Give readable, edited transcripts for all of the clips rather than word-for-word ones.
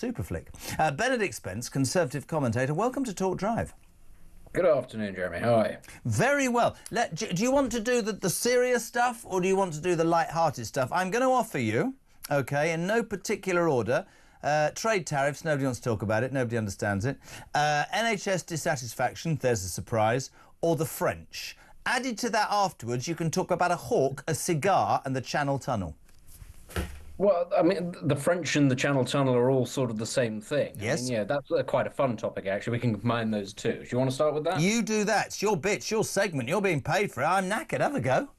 Super flick. Benedict Spence, Conservative commentator, welcome to Talk Drive. Good afternoon, Jeremy. How are you? Very well. Do you want to do the serious stuff or do you want to do the light-hearted stuff? I'm going to offer you, OK, in no particular order, trade tariffs, nobody wants to talk about it, nobody understands it, NHS dissatisfaction, there's a surprise, or the French. Added to that afterwards, you can talk about a hawk, a cigar and the Channel Tunnel. Well, I mean, the French and the Channel Tunnel are all sort of the same thing. Yes. I mean, yeah, that's quite a fun topic, actually. We can combine those two. Do you want to start with that? You do that. It's your bit, it's your segment. You're being paid for it. I'm knackered. Have a go.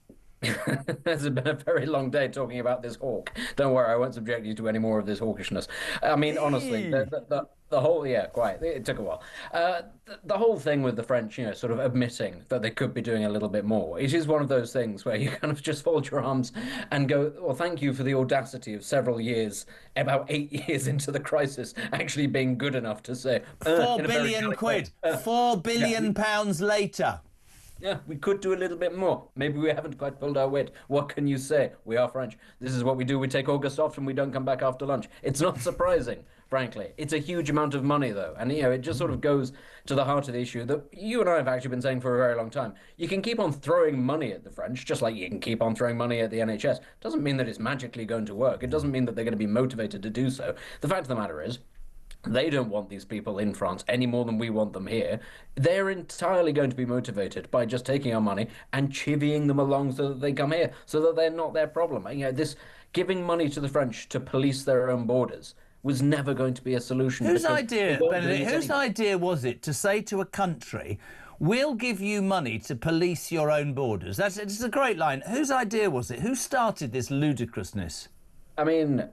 It's been a very long day talking about this hawk. Don't worry, I won't subject you to any more of this hawkishness. I mean, honestly, the whole, yeah, quite, it took a while. The whole thing with the French, you know, sort of admitting that they could be doing a little bit more, it is one of those things where you kind of just fold your arms and go, well, thank you for the audacity of several years, about 8 years into the crisis, actually being good enough to say... 4 billion quid, 4 billion pounds later. Yeah, we could do a little bit more. Maybe we haven't quite pulled our weight. What can you say? We are French. This is what we do. We take August off and we don't come back after lunch. It's not surprising, frankly. It's a huge amount of money, though. And, you know, it just sort of goes to the heart of the issue that you and I have actually been saying for a very long time. You can keep on throwing money at the French, just like you can keep on throwing money at the NHS. Doesn't mean that it's magically going to work. It doesn't mean that they're going to be motivated to do so. The fact of the matter is, they don't want these people in France any more than we want them here. They're entirely going to be motivated by just taking our money and chivying them along so that they come here, so that they're not their problem. You know, this giving money to the French to police their own borders was never going to be a solution. Whose idea, Benedict, whose idea was it to say to a country, we'll give you money to police your own borders? It's a great line. Whose idea was it? Who started this ludicrousness? I mean,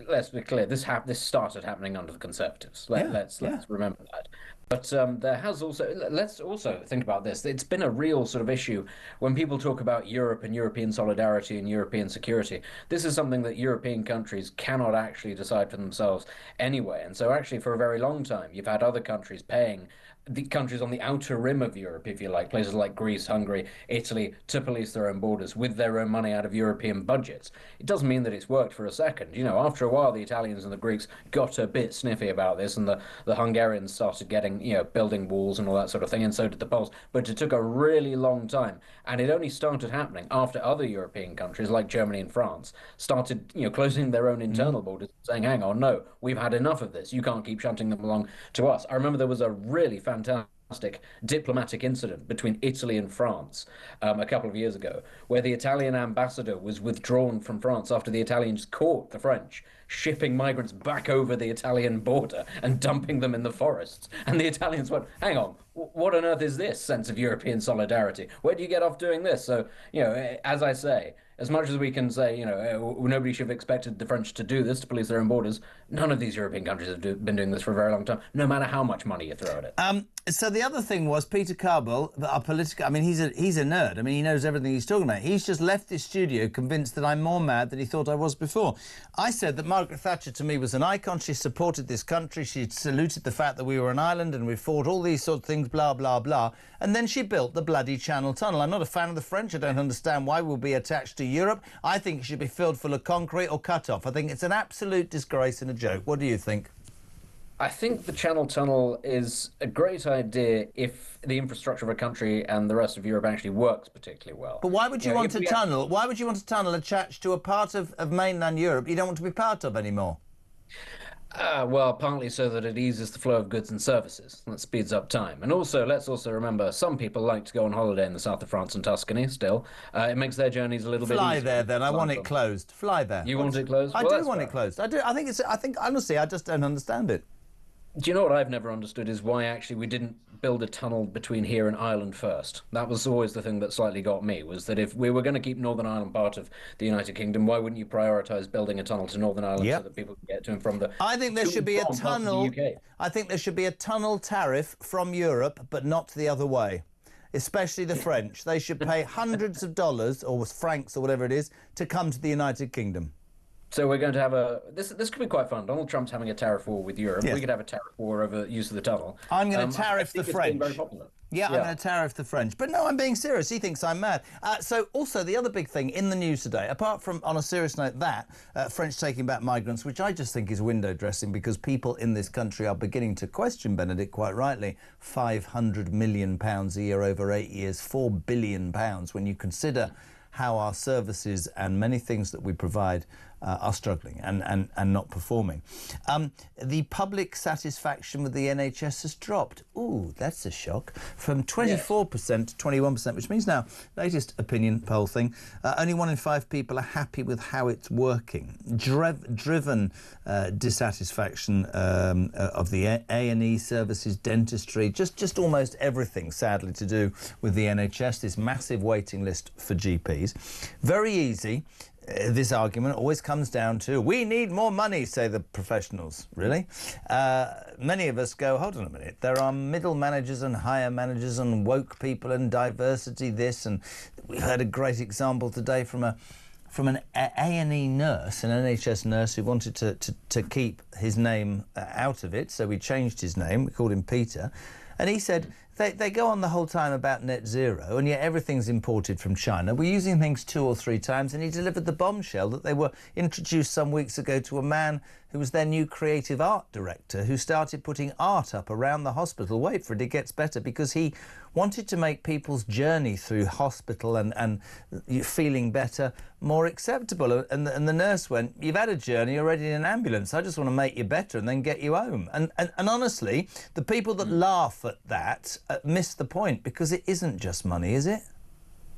let's be clear, this started happening under the Conservatives. Let's remember that. But there has also, let's also think about this. It's been a real sort of issue when people talk about Europe and European solidarity and European security. This is something that European countries cannot actually decide for themselves anyway. And so actually for a very long time, you've had other countries paying the countries on the outer rim of Europe, if you like, places like Greece, Hungary, Italy, to police their own borders with their own money out of European budgets. It doesn't mean that it's worked for a second. You know, after a while, the Italians and the Greeks got a bit sniffy about this, and the Hungarians started getting, you know, building walls and all that sort of thing, and so did the Poles. But it took a really long time, and it only started happening after other European countries like Germany and France started, you know, closing their own internal borders, saying, hang on, no, we've had enough of this. You can't keep shunting them along to us. I remember there was a really fantastic diplomatic incident between Italy and France a couple of years ago, where the Italian ambassador was withdrawn from France after the Italians caught the French shipping migrants back over the Italian border and dumping them in the forests. And the Italians went, hang on, what on earth is this sense of European solidarity? Where do you get off doing this? So, you know, as I say, as much as we can say, you know, nobody should have expected the French to do this, to police their own borders, none of these European countries have been doing this for a very long time, no matter how much money you throw at it. So the other thing was Peter Carball, our political... I mean, he's a nerd. I mean, he knows everything he's talking about. He's just left this studio convinced that I'm more mad than he thought I was before. I said that Margaret Thatcher, to me, was an icon. She supported this country. She saluted the fact that we were an island and we fought all these sort of things, blah, blah, blah. And then she built the bloody Channel Tunnel. I'm not a fan of the French. I don't understand why we'll be attached to Europe. I think it should be filled full of concrete or cut off. I think it's an absolute disgrace and a joke. What do you think? I think the Channel Tunnel is a great idea if the infrastructure of a country and the rest of Europe actually works particularly well. But why would you want a tunnel? Why would you want a tunnel attached to a part of mainland Europe you don't want to be part of anymore? Well, partly so that it eases the flow of goods and services. That speeds up time. And also, let's also remember, some people like to go on holiday in the south of France and Tuscany still. It makes their journeys a little bit easier. Fly there, then. I want it closed. Fly there. You want it closed? I do want it closed. I do. I think, honestly, I just don't understand it. Do you know what I've never understood is why actually we didn't build a tunnel between here and Ireland first? That was always the thing that slightly got me, was that if we were going to keep Northern Ireland part of the United Kingdom, why wouldn't you prioritise building a tunnel to Northern Ireland so that people can get to and from the... I think there should be a tunnel. I think there should be a tunnel tariff from Europe, but not the other way. Especially the French. They should pay hundreds of dollars, or francs, or whatever it is, to come to the United Kingdom. So we're going to have this could be quite fun. Donald Trump's having a tariff war with Europe. Yes. We could have a tariff war over use of the tunnel. I'm going to I tariff the think it's been very French. popular. Yeah, I'm going to tariff the French. But no, I'm being serious. He thinks I'm mad. So also the other big thing in the news today, apart from, on a serious note, that French taking back migrants, which I just think is window dressing because people in this country are beginning to question, Benedict, quite rightly, £500 million a year over 8 years, £4 billion when you consider how our services and many things that we provide are struggling and not performing. The public satisfaction with the NHS has dropped. Ooh, that's a shock. From 24% to 21%, which means now, latest opinion poll thing, only 1 in 5 people are happy with how it's working. Driven dissatisfaction of the A&E services, dentistry, just almost everything, sadly, to do with the NHS, this massive waiting list for GPs. Very easy. This argument always comes down to, we need more money, say the professionals. Really? Many of us go, hold on a minute, there are middle managers and higher managers and woke people and diversity this, and we heard a great example today from an A&E nurse, an NHS nurse who wanted to keep his name out of it, so we changed his name, we called him Peter, and he said, they go on the whole time about net zero, and yet everything's imported from China. We're using things 2 or 3 times, and he delivered the bombshell that they were introduced some weeks ago to a man who was their new creative art director, who started putting art up around the hospital. Wait for it, it gets better, because he wanted to make people's journey through hospital and feeling better more acceptable. And the nurse went, you've had a journey, you're already in an ambulance. I just want to make you better and then get you home. And honestly, the people that laugh at that miss the point, because it isn't just money, is it?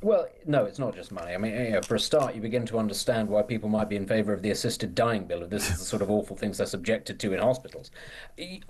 Well, no, it's not just money. I mean, for a start, you begin to understand why people might be in favour of the assisted dying bill, if this is the sort of awful things they're subjected to in hospitals.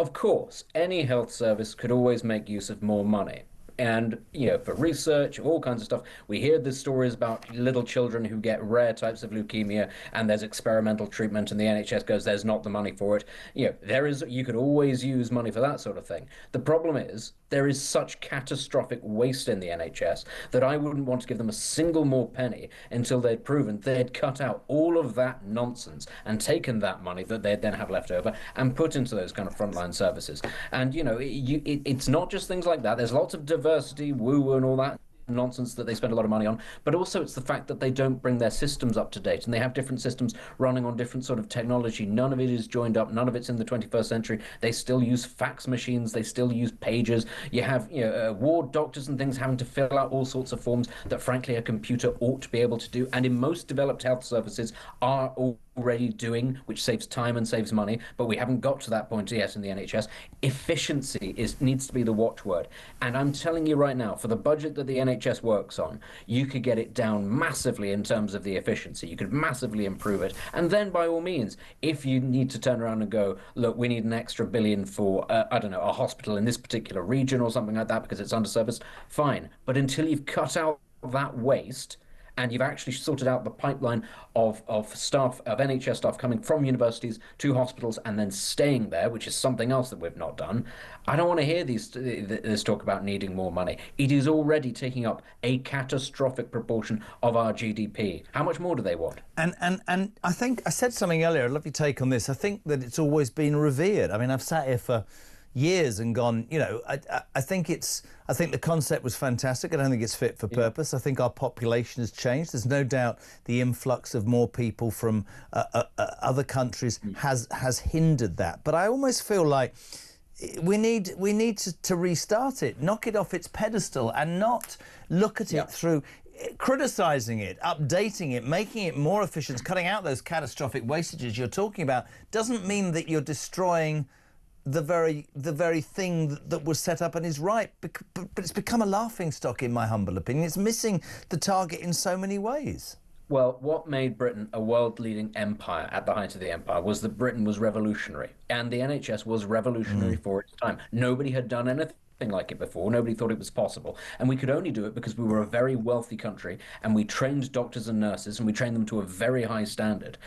Of course, any health service could always make use of more money. And, for research, all kinds of stuff. We hear the stories about little children who get rare types of leukemia, and there's experimental treatment, and the NHS goes, there's not the money for it. You could always use money for that sort of thing. The problem is, there is such catastrophic waste in the NHS that I wouldn't want to give them a single more penny until they'd proven they'd cut out all of that nonsense and taken that money that they'd then have left over and put into those kind of frontline services. And, it's not just things like that. There's lots of diversity, woo-woo and all that nonsense that they spend a lot of money on, but also it's the fact that they don't bring their systems up to date, and they have different systems running on different sort of technology. None of it is joined up, none of it's in the 21st century. They still use fax machines, they still use pagers. You have ward doctors and things having to fill out all sorts of forms that frankly a computer ought to be able to do, and in most developed health services are already doing, which saves time and saves money, but we haven't got to that point yet in the NHS. Efficiency needs to be the watchword. And I'm telling you right now, for the budget that the NHS works on, you could get it down massively in terms of the efficiency. You could massively improve it. And then by all means, if you need to turn around and go, look, we need an extra billion for, a hospital in this particular region or something like that because it's underserviced, fine. But until you've cut out that waste, and you've actually sorted out the pipeline of staff, of NHS staff coming from universities to hospitals and then staying there, which is something else that we've not done. I don't want to hear this talk about needing more money. It is already taking up a catastrophic proportion of our GDP. How much more do they want? And I think I said something earlier, I'd love your take on this. I think that it's always been revered. I mean, I've sat here for years and gone, I think the concept was fantastic. I don't think it's fit for purpose. I think our population has changed. There's no doubt the influx of more people from other countries has hindered that. But I almost feel like we need to restart it, knock it off its pedestal, and not look at it through criticising it, updating it, making it more efficient, cutting out those catastrophic wastages you're talking about. Doesn't mean that you're destroying the very thing that was set up and is right, but it's become a laughingstock, in my humble opinion. It's missing the target in so many ways. Well, what made Britain a world-leading empire at the height of the empire was that Britain was revolutionary, and the NHS was revolutionary for its time. Nobody had done anything like it before. Nobody thought it was possible. And we could only do it because we were a very wealthy country and we trained doctors and nurses and we trained them to a very high standard.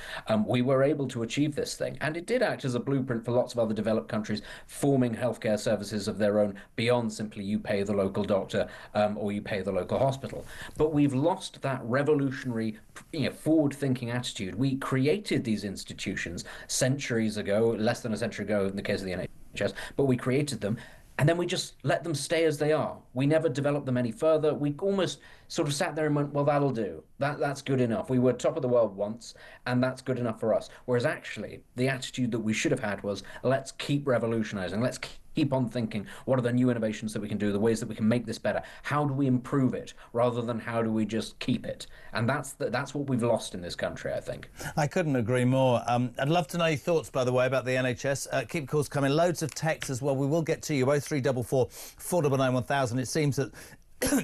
We were able to achieve this thing. And it did act as a blueprint for lots of other developed countries forming healthcare services of their own beyond simply you pay the local doctor or you pay the local hospital. But we've lost that revolutionary, forward-thinking attitude. We created these institutions centuries ago, less than a century ago in the case of the NHS, but we created them. And then we just let them stay as they are. We never developed them any further. We almost sort of sat there and went, well, that'll do. That's good enough. We were top of the world once, and that's good enough for us. Whereas actually, the attitude that we should have had was, let's keep revolutionizing. Let's keep on thinking, what are the new innovations that we can do, the ways that we can make this better? How do we improve it, rather than how do we just keep it? And that's what we've lost in this country, I think. I couldn't agree more. I'd love to know your thoughts, by the way, about the NHS. Keep calls coming. Loads of texts as well. We will get to you. 0344 499 1000. It seems that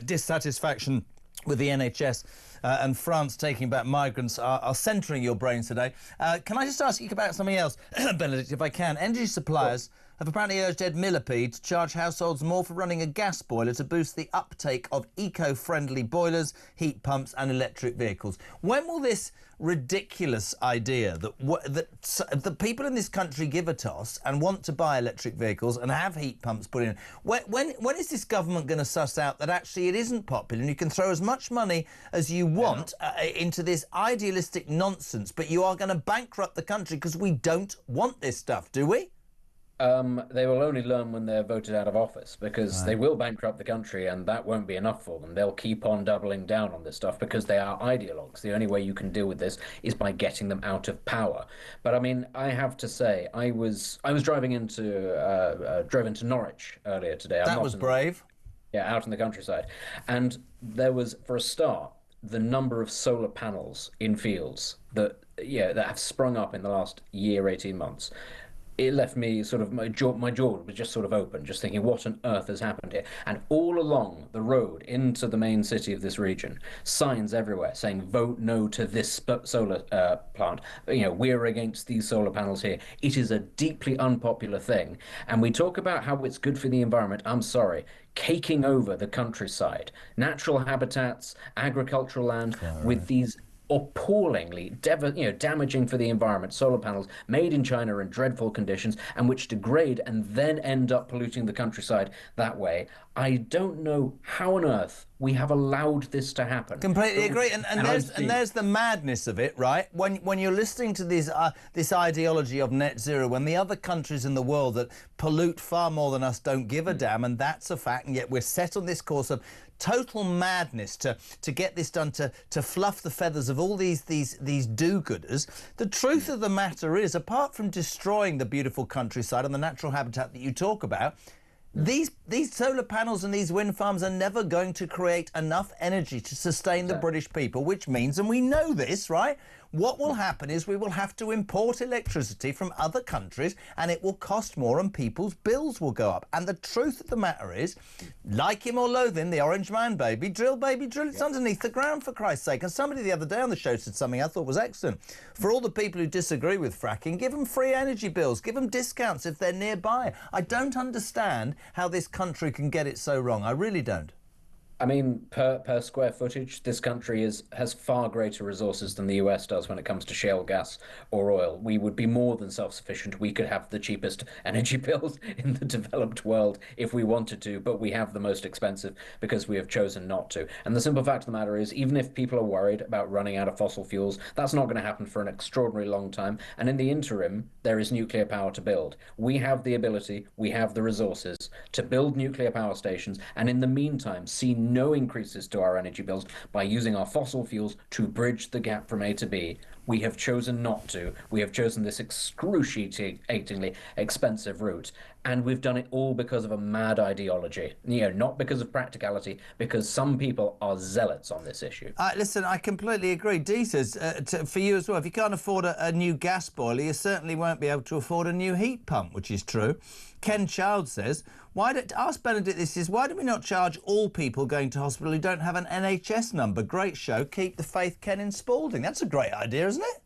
dissatisfaction with the NHS and France taking back migrants are centring your brains today. Can I just ask you about something else, Benedict, if I can? Energy suppliers have apparently urged Ed Millipede to charge households more for running a gas boiler to boost the uptake of eco-friendly boilers, heat pumps and electric vehicles. When will this ridiculous idea that the people in this country give a toss and want to buy electric vehicles and have heat pumps put in, when is this government going to suss out that actually it isn't popular and you can throw as much money as you want into this idealistic nonsense, but you are going to bankrupt the country because we don't want this stuff, do we? They will only learn when they're voted out of office, because they will bankrupt the country and that won't be enough for them. They'll keep on doubling down on this stuff because they are ideologues. The only way you can deal with this is by getting them out of power. But I mean, I have to say, I was driving drove into Norwich earlier today. That was brave. Yeah, out in the countryside. And there was, for a start, the number of solar panels in fields that have sprung up in the last year, 18 months. It left me sort of, my jaw was just sort of open, just thinking, what on earth has happened here? And all along the road into the main city of this region, signs everywhere saying, vote no to this solar plant. We're against these solar panels here. It is a deeply unpopular thing. And we talk about how it's good for the environment. I'm sorry. Caking over the countryside, natural habitats, agricultural land with these appallingly damaging for the environment solar panels made in China in dreadful conditions and which degrade and then end up polluting the countryside that way. I don't know how on earth we have allowed this to happen. Completely agree. And there's the madness of it, right? When you're listening to this ideology of net zero, when the other countries in the world that pollute far more than us don't give a damn, and that's a fact, and yet we're set on this course of total madness to get this done, to fluff the feathers of all these do-gooders. The truth of the matter is, apart from destroying the beautiful countryside and the natural habitat that you talk about, these solar panels and these wind farms are never going to create enough energy to sustain the British people, which means, and we know this, right? What will happen is we will have to import electricity from other countries and it will cost more and people's bills will go up. And the truth of the matter is, like him or loathe him, the orange man, baby, drill, it's underneath the ground, for Christ's sake. And somebody the other day on the show said something I thought was excellent. For all the people who disagree with fracking, give them free energy bills, give them discounts if they're nearby. I don't understand how this country can get it so wrong. I really don't. I mean, per square footage, this country has far greater resources than the US does when it comes to shale gas or oil. We would be more than self-sufficient. We could have the cheapest energy bills in the developed world if we wanted to, but we have the most expensive because we have chosen not to. And the simple fact of the matter is, even if people are worried about running out of fossil fuels, that's not going to happen for an extraordinary long time. And in the interim, there is nuclear power to build. We have the ability, we have the resources to build nuclear power stations, and in the meantime, see no increases to our energy bills by using our fossil fuels to bridge the gap from A to B. We have chosen not to. We have chosen this excruciatingly expensive route. And we've done it all because of a mad ideology. Not because of practicality, because some people are zealots on this issue. Listen, I completely agree. Dee says, for you as well, if you can't afford a new gas boiler, you certainly won't be able to afford a new heat pump, which is true. Ken Child says, ask Benedict this, why do we not charge all people going to hospital who don't have an NHS number? Great show. Keep the faith, Ken in Spalding. That's a great idea, isn't it?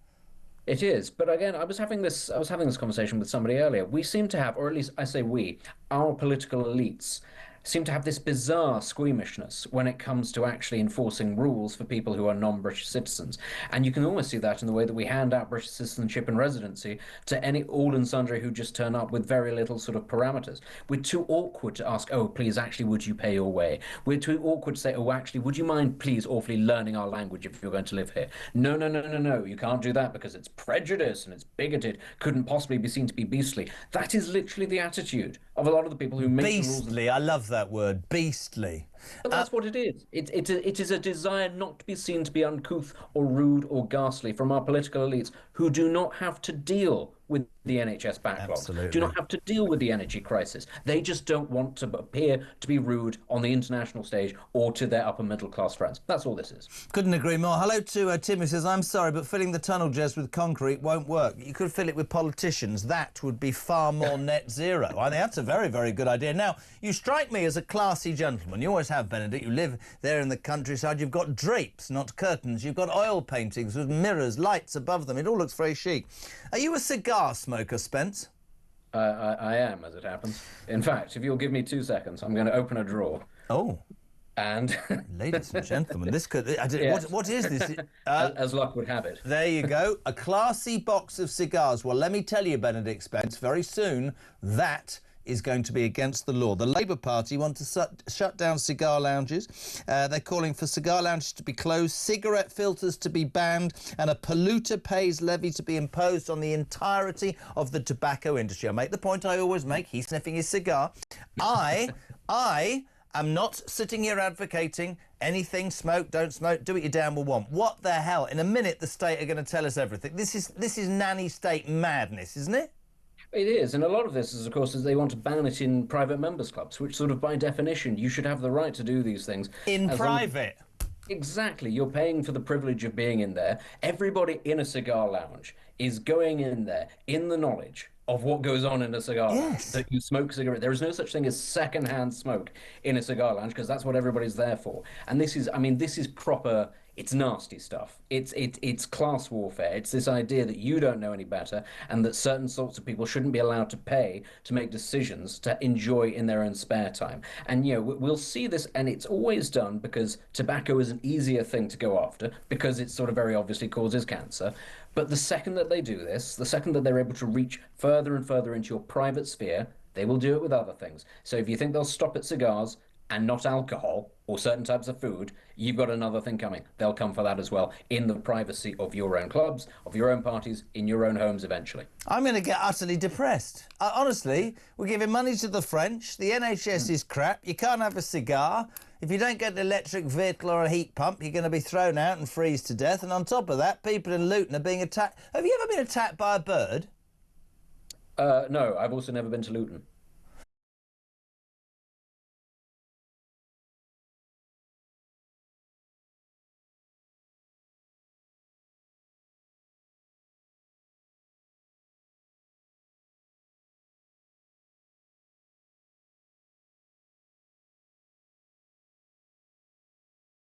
It is, but again, I was having this conversation with somebody earlier. We seem to have, or at least I say we, our political elites seem to have this bizarre squeamishness when it comes to actually enforcing rules for people who are non-British citizens. And you can almost see that in the way that we hand out British citizenship and residency to any all and sundry who just turn up with very little sort of parameters. We're too awkward to ask, oh, please, actually, would you pay your way? We're too awkward to say, oh, actually, would you mind, please, awfully learning our language if you're going to live here? No, no, no, no, no, you can't do that because it's prejudice and it's bigoted, couldn't possibly be seen to be beastly. That is literally the attitude of a lot of the people who make the rules. Beastly, I love that word, beastly. But that's what it is. It is a desire not to be seen to be uncouth or rude or ghastly from our political elites who do not have to deal with the NHS backlog, Absolutely. do not have to deal with the energy crisis. They just don't want to appear to be rude on the international stage or to their upper middle class friends. That's all this is. Couldn't agree more. Hello to Tim, who says, I'm sorry, but filling the tunnel jets with concrete won't work. You could fill it with politicians. That would be far more net zero. I think that's a very, very good idea. Now, you strike me as a classy gentleman. You always have, Benedict. You live there in the countryside. You've got drapes, not curtains. You've got oil paintings with mirrors, lights above them. It all looks very chic. Are you a cigar smoker, Spence? I am, as it happens. In fact, if you'll give me 2 seconds, I'm going to open a drawer. Oh. And ladies and gentlemen, this could... Yes. What is this? As luck would have it. There you go. A classy box of cigars. Well, let me tell you, Benedict Spence, very soon that is going to be against the law. The Labour Party want to shut down cigar lounges. They're calling for cigar lounges to be closed, cigarette filters to be banned, and a polluter pays levy to be imposed on the entirety of the tobacco industry. I make the point I always make. He's sniffing his cigar. I am not sitting here advocating anything, smoke, don't smoke, do what you damn well want. What the hell? In a minute, the state are going to tell us everything. This is nanny state madness, isn't it? It is, and a lot of this is, of course, is they want to ban it in private members' clubs, which sort of, by definition, you should have the right to do these things. In private? Exactly. You're paying for the privilege of being in there. Everybody in a cigar lounge is going in there in the knowledge of what goes on in a cigar lounge, that you smoke cigarette. There is no such thing as secondhand smoke in a cigar lounge because that's what everybody's there for. And this is, I mean, this is proper... It's nasty stuff. It's class warfare. It's this idea that you don't know any better and that certain sorts of people shouldn't be allowed to pay to make decisions to enjoy in their own spare time. And, you know, we'll see this, and it's always done because tobacco is an easier thing to go after because it sort of very obviously causes cancer. But the second that they do this, the second that they're able to reach further and further into your private sphere, they will do it with other things. So if you think they'll stop at cigars and not alcohol or certain types of food, you've got another thing coming. They'll come for that as well in the privacy of your own clubs, of your own parties, in your own homes eventually. I'm going to get utterly depressed. Honestly, we're giving money to the French. The NHS is crap. You can't have a cigar. If you don't get an electric vehicle or a heat pump, you're going to be thrown out and freeze to death. And on top of that, people in Luton are being attacked. Have you ever been attacked by a bird? No, I've also never been to Luton.